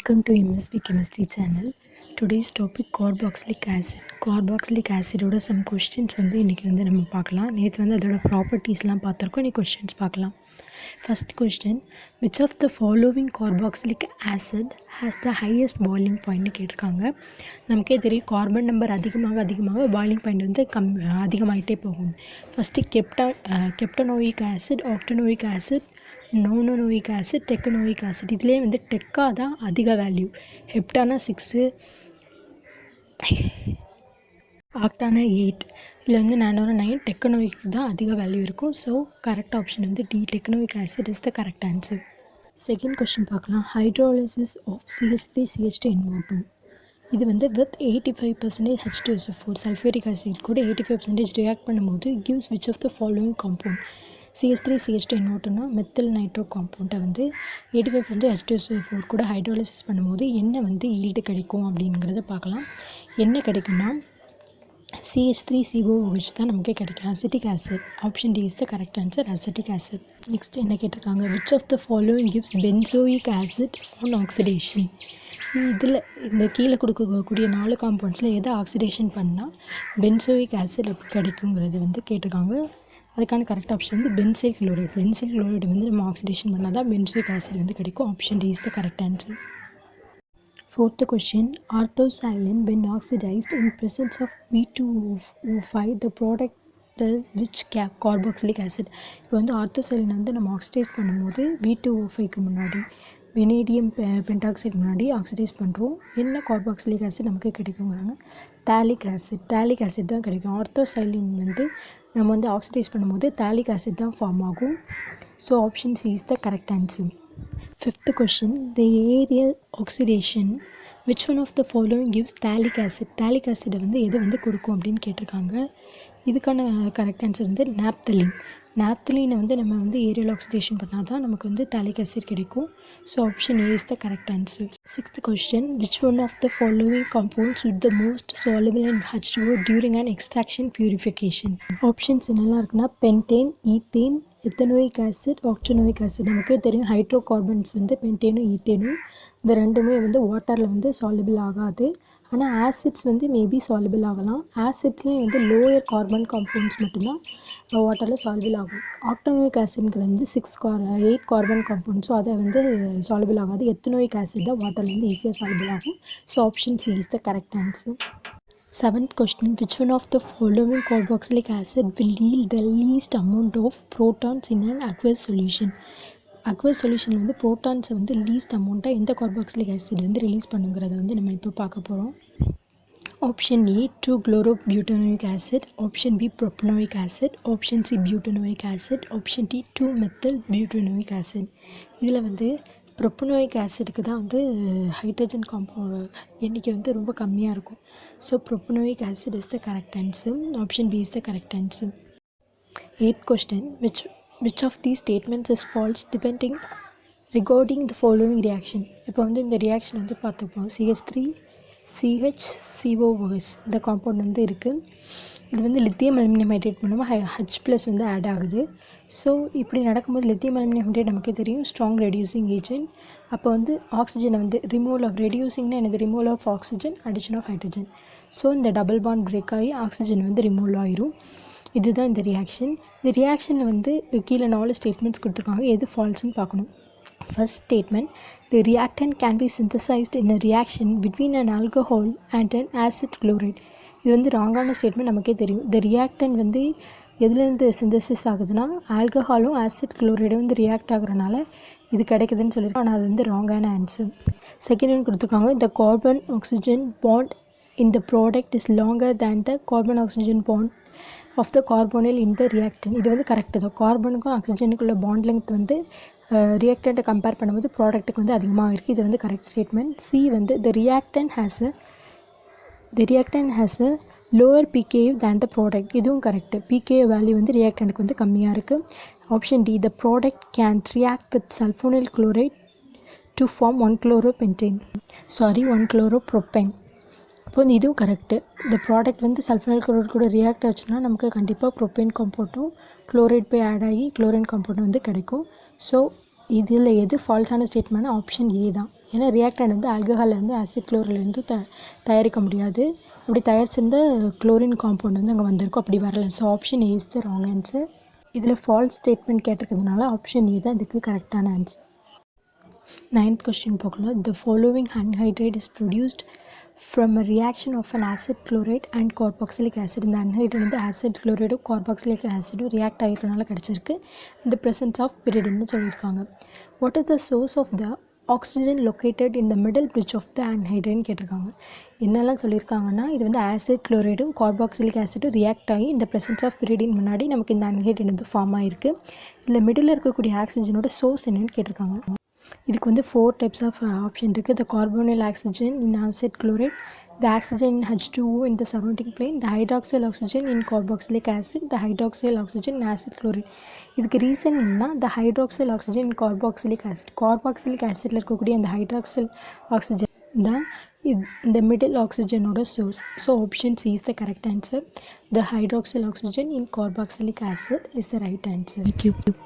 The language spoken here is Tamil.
Welcome to MSB Chemistry channel. Today's topic carboxylic acid. Carboxylic acid ஓட some questions இன்னைக்கு நம்ம பார்க்கலாம். நேத்து அதோட ப்ராப்பர்ட்டிஸ்லாம் பார்த்திருக்கோம். இன்னைக்கு questions பார்க்கலாம். First question, which of the following carboxylic acid has the highest boiling point கேட்டிருக்காங்க. நமக்கே தெரியும் கார்பன் நம்பர் அதிகமாக பாயிலிங் பாயிண்ட் அதிகமாயிட்டே போகும். First heptanoic acid, octanoic acid, nonanoic acid, decanoic acid. இதிலே டெக்கா தான் அதிக வேல்யூ. ஹெப்டானா 6, ஆக்டானா 8, இதில் நானோனா 9, டெக்கனோயிக் தான் அதிக வேல்யூ இருக்கும். So correct option D, decanoic acid is the correct answer. Second question பார்க்கலாம். Hydrolysis of CH3CH2NO2. இது வித் 85% H2SO4 சல்ஃபியூரிக் ஆசிட் கூட 85% ரியாக்ட் பண்ணும்போது gives which of the following compound? CH3CH2NO2னா மெத்தில் நைட்ரோ காம்பவுண்டை 85% H2SO4 கூட ஹைட்ரோலிசிஸ் பண்ணும்போது என்ன ஈல்டு கிடைக்கும் அப்படிங்கிறத பார்க்கலாம். என்ன கிடைக்கும்னா CH3COOH தான் நமக்கு கிடைக்கும். Acetic acid. Option D is the correct answer, acetic acid. Next என்ன கேட்டிருக்காங்க, which of the following gives benzoic acid on oxidation. இதில் இந்த கீழே கொடுக்கக்கூடிய 4 காம்பவுண்ட்ஸில் எதை ஆக்சிடேஷன் பண்ணால் பென்சோயிக் ஆசிட் கிடைக்குங்கிறது கேட்டிருக்காங்க. அதுக்கான correct option benzyl chloride. Benzyl chloride நம்ம ஆக்சிடேஷன் பண்ணால் தான் பென்சோயிக் ஆசிட் கிடைக்கும். Option D is the correct answer. Fourth question, orthosilane when oxidized in presence of B2O5 the product is which carboxylic acid. இப்போ ஆர்த்தோசைலினை நம்ம ஆக்சிடைஸ் பண்ணும்போது B2O5க்கு முன்னாடி வெனேடியம் பென்டாக்சைடு முன்னாடி ஆக்சிடைஸ் பண்ணுறோம். என்ன கார்பாக்சிலிக் ஆசிட் நமக்கு கிடைக்குங்கிறாங்க? தாலிக் ஆசிட். தாலிக் ஆசிட் தான் கிடைக்கும். ஆர்த்தோசைலின் நம்ம ஆக்சிடைஸ் பண்ணும்போது தாலிக் ஆசிட் தான் ஃபார்ம் ஆகும். So option C is the correct answer. Fifth question, the aerial oxidation which one of the following gives thallic acid? Thallic acid எது கொடுக்கும் அப்படின்னு கேட்டிருக்காங்க. இதுக்கான கரெக்ட் ஆன்சர் நாப்தலின். நாப்தலினை நம்ம ஏரியல் ஆக்சிடேஷன் பண்ணால் தான் நமக்கு thallic acid கிடைக்கும். So option A is the correct answer. Sixth question, which one of the following compounds with the most soluble in H2O during an extraction purification? Options என்னெல்லாம் இருக்குன்னா pentane, ethane, ethanoic acid, octanoic acid. நமக்கு தெரியும் ஹைட்ரோ கார்பன்ஸ் பென்டேனும் ஈத்தேனும் இந்த ரெண்டுமே வாட்டரில் சால்யுபிள் ஆகாது. ஆனால் ஆசிட்ஸ் மேபி சால்யுபிள் ஆகலாம். ஆசிட்ஸ்லேயும் லோயர் கார்பன் காம்பவுண்ட்ஸ் மட்டும்தான் வாட்டரில் சால்யுபிள் ஆகும். ஆக்டனோயிக் ஆசிட்ங்கிறது 8 கார்பன் காம்பவுண்ட்ஸோ அதை சால்யுபிள் ஆகாது. எத்தனோயிக் ஆசிட் தான் வாட்டரில் ஈஸியாக சால்யுபிள் ஆகும். So option C is the correct answer. Seventh question, which one of the following carboxylic acid will yield the least amount of protons in an aqueous solution? aqueous solution protons least amount எந்த carboxylic acid ரிலீஸ் பண்ணுங்கிறத நம்ம இப்போ பார்க்க போகிறோம். Option A 2-chlorobutanoic acid, option B propanoic acid, option C butanoic acid, option D 2-methyl-butanoic acid. இதில் ப்ரொப்பனோயிக் ஆசிடுக்கு தான் ஹைட்ரஜன் எண்ணிக்கை ரொம்ப கம்மியாக இருக்கும். So propanoic acid is the correct answer. Option B is the correct answer. Eighth question, which of these statements is false depending regarding the following reaction? இப்போ இந்த ரியாக்ஷன் பார்த்துப்போம். CH3CHCOOH இந்த காம்பவுண்ட் இருக்குது. இது லித்தியம் அலுமினியம் ஹைட்ரேட் பண்ணும்போது H+ ஆட் ஆகுது. ஸோ இப்படி நடக்கும்போது லித்தியம் அலுமினியம் ஹைட்ரேட் நமக்கு தெரியும் ஸ்ட்ராங் ரெடியூசிங் ஏஜென்ட். அப்போ ஆக்சிஜனை ரிமூவல் ஆஃப் ரெடியூசிங்னா எனது removal of oxygen, addition of hydrogen. So இந்த டபுள் பாண்ட் பிரேக் ஆகி ஆக்சிஜன் ரிமூவல் ஆயிரும். இதுதான் இந்த ரியாக்ஷன். இந்த ரியாக்ஷனில் கீழே 4 ஸ்டேட்மெண்ட்ஸ் கொடுத்துருக்காங்க. எது ஃபால்ஸ்ன்னு பார்க்கணும். First statement, the reactant can be synthesized in a reaction between an alcohol and an acid chloride. இது ராங்கான ஸ்டேட்மெண்ட். நமக்கே தெரியும் the reactant எதுலேருந்து சிந்தசிஸ் ஆகுதுன்னா ஆல்கஹாலும் ஆசிட் குளோரைடும் ரியாக்ட் ஆகுறதுனால இது கிடைக்குதுன்னு சொல்லியிருக்கோம். ஆனால் அது ராங்கான ஆன்சர். செகண்ட் ஒன் கொடுத்துருக்காங்க, the carbon oxygen bond in the product is longer than the carbon oxygen bond of the carbonyl in the reactant. இது கரெக்டு தான். கார்பனுக்கும் ஆக்சிஜனுக்குள்ள பாண்ட் லெங்த் ரியாக்டண்ட்டை கம்பேர் பண்ணும்போது ப்ராடக்ட்டுக்கு அதிகமாக இருக்குது. இது correct statement. C the reactant has a lower pKa than the product. இதுவும் கரெக்டு. pKa வேல்யூ ரியாக்டண்ட்டுக்கு கம்மியாக இருக்குது. Option D, the product can react with sulfonyl chloride to form 1-chloropropane. அப்போ இதுவும் கரெக்டு. இந்த ப்ராடக்ட் சல்ஃபனைல் குளோரைட் கூட ரியாக்ட் ஆச்சுன்னா நமக்கு கண்டிப்பாக ப்ரோப்பேன் காம்பவுண்டும் குளோரைட் போய் ஆட் ஆகி குளோரின் காம்பவுண்ட் கிடைக்கும். ஸோ இதில் எது ஃபால்ஸான ஸ்டேட்மெண்ட்னா ஆப்ஷன் ஏ தான். ஏன்னா ரியாக்டன்ட் வந்து ஆல்கஹால்லேருந்து ஆசிட் குளோரிலேருந்து தயாரிக்க முடியாது. அப்படி தயாரிச்சிருந்த குளோரின் காம்பவுண்ட் வந்து அங்கே வந்திருக்கும், அப்படி வரல. So option A is the wrong answer. இதில் ஃபால்ஸ் ஸ்டேட்மெண்ட் கேட்டிருக்கிறதுனால ஆப்ஷன் ஏ தான் இதுக்கு கரெக்டான ஆன்சர். 9th கொஸ்டின் பார்க்கலாம். The following anhydride is produced from a reaction of an acid chloride and carboxylic acid. இந்த anhydride வந்து ஆசிட் குளோரைடும் கார்பாக்சிலிக் ஆசிடும் ரியாக்ட் ஆகிறதுனால கிடச்சிருக்கு. இந்த presence of pyridine சொல்லியிருக்காங்க. What is the source of the oxygen located in the middle bridge of the anhydride கேட்டிருக்காங்க. என்னெல்லாம் சொல்லியிருக்காங்கன்னா, இது வந்து ஆசிட் குளோரைடும் கார்பாக்சிலிக் ஆசிடும் ரியாக்ட் ஆகி இந்த presence of pyridine முன்னாடி நமக்கு இந்த anhydride வந்து ஃபார்ம் ஆகிருக்கு. இதில் மிடில் இருக்கக்கூடிய ஆக்சிஜனோட சோர்ஸ் என்னன்னு கேட்டிருக்காங்க. இதுக்கு வந்து 4 types of ஆப்ஷன் இருக்குது. The carbonyl oxygen in acid chloride, the oxygen in H2O in the surrounding plane, the hydroxyl oxygen in carboxylic acid, the hydroxyl oxygen in acid chloride. இதுக்கு ரீசன் என்னன்னா, the hydroxyl oxygen in carboxylic acid, carboxylic ஆசிடில் இருக்கக்கூடிய அந்த ஹைட்ராக்சில் ஆக்சிஜன் தான் இந்த மிடில் ஆக்சிஜனோட source. So option C is the correct answer. The hydroxyl oxygen in carboxylic acid is the right answer. Thank you.